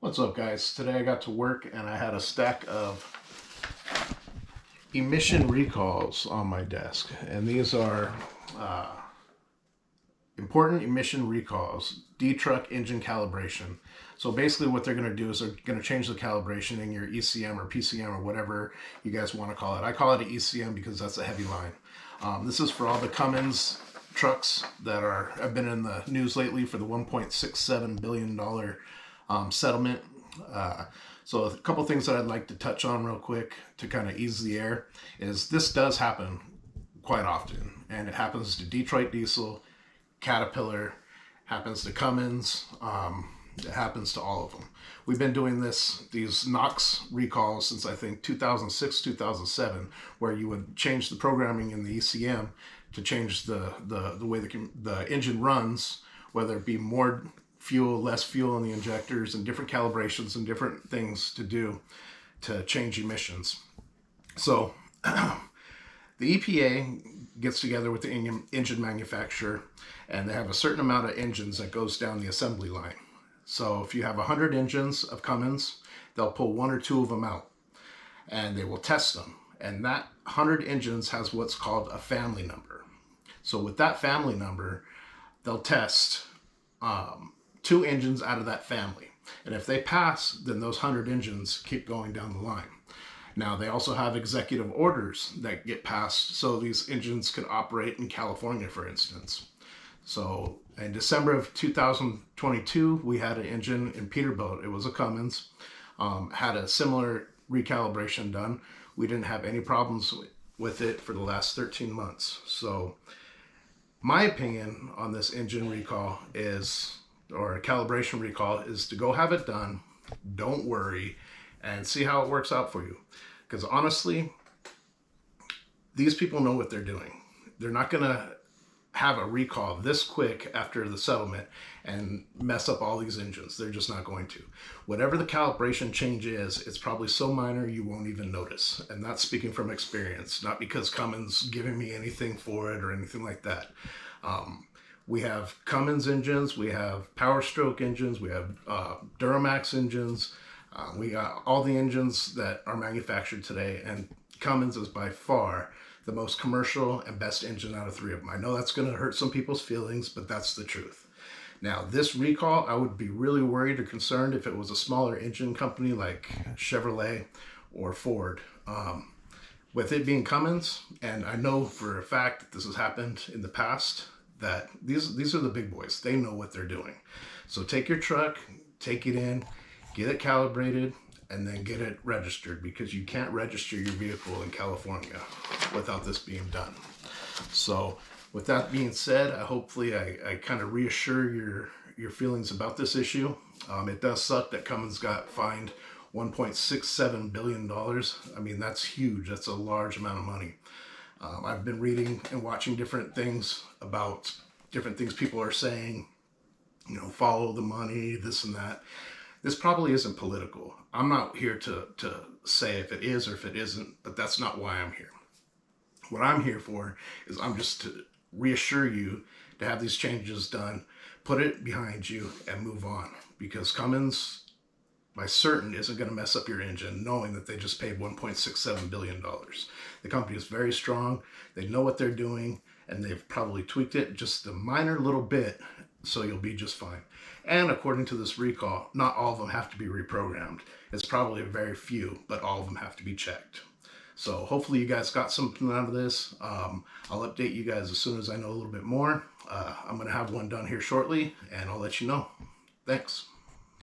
What's up, guys? Today I got to work and I had a stack of emission recalls on my desk, and these are uh, important emission recalls, D-truck engine calibration. So basically what they're going to do is they're going to change the calibration in your ECM or PCM or whatever you guys want to call it. I call it an ECM because that's a heavy line. This is for all the Cummins trucks that have been in the news lately for the $1.67 billion settlement. So a couple things that I'd like to touch on real quick to kind of ease the air is this does happen quite often, and it happens to Detroit Diesel, Caterpillar, happens to Cummins, it happens to all of them. We've been doing these NOx recalls since I think 2006, 2007, where you would change the programming in the ECM to change the way the engine runs, whether it be more fuel, less fuel in the injectors, and different calibrations and different things to do to change emissions. So the EPA gets together with the engine manufacturer, and they have a certain amount of engines that goes down the assembly line. So if you have 100 engines of Cummins, they'll pull one or two of them out, and they will test them. And that 100 engines has what's called a family number. So with that family number, they'll test 2 engines out of that family. And if they pass, then those 100 engines keep going down the line. Now, they also have executive orders that get passed so these engines can operate in California, for instance. So in December of 2022, we had an engine in Peterbilt. It was a Cummins, had a similar recalibration done. We didn't have any problems with it for the last 13 months. So my opinion on this engine recall is, or a calibration recall, is to go have it done. Don't worry and see how it works out for you. Because honestly, these people know what they're doing. They're not going to have a recall this quick after the settlement and mess up all these engines. They're just not going to. Whatever the calibration change is, it's probably so minor you won't even notice. And that's speaking from experience, not because Cummins giving me anything for it or anything like that. We have Cummins engines, we have Power Stroke engines, we have Duramax engines. We got all the engines that are manufactured today, and Cummins is by far the most commercial and best engine out of 3 of them. I know that's going to hurt some people's feelings, but that's the truth. Now, this recall, I would be really worried or concerned if it was a smaller engine company like Chevrolet or Ford. With it being Cummins, and I know for a fact that this has happened in the past, that these are the big boys. They know what they're doing. So take your truck, take it in, get it calibrated, and then get it registered, because you can't register your vehicle in California without this being done. So with that being said, hopefully I kind of reassure your feelings about this issue. It does suck that Cummins got fined $1.67 billion. I mean, that's huge. That's a large amount of money. I've been reading and watching different things about different things people are saying, follow the money, this and that. This probably isn't political. I'm not here to say if it is or if it isn't, but that's not why I'm here. What I'm here for is I'm just to reassure you to have these changes done, put it behind you, and move on. Because Cummins, by certain, isn't going to mess up your engine knowing that they just paid $1.67 billion. The company is very strong. They know what they're doing, and they've probably tweaked it just a minor little bit, so you'll be just fine. And according to this recall, not all of them have to be reprogrammed. It's probably a very few, but all of them have to be checked. So hopefully you guys got something out of this. I'll update you guys as soon as I know a little bit more. I'm going to have one done here shortly, and I'll let you know. Thanks.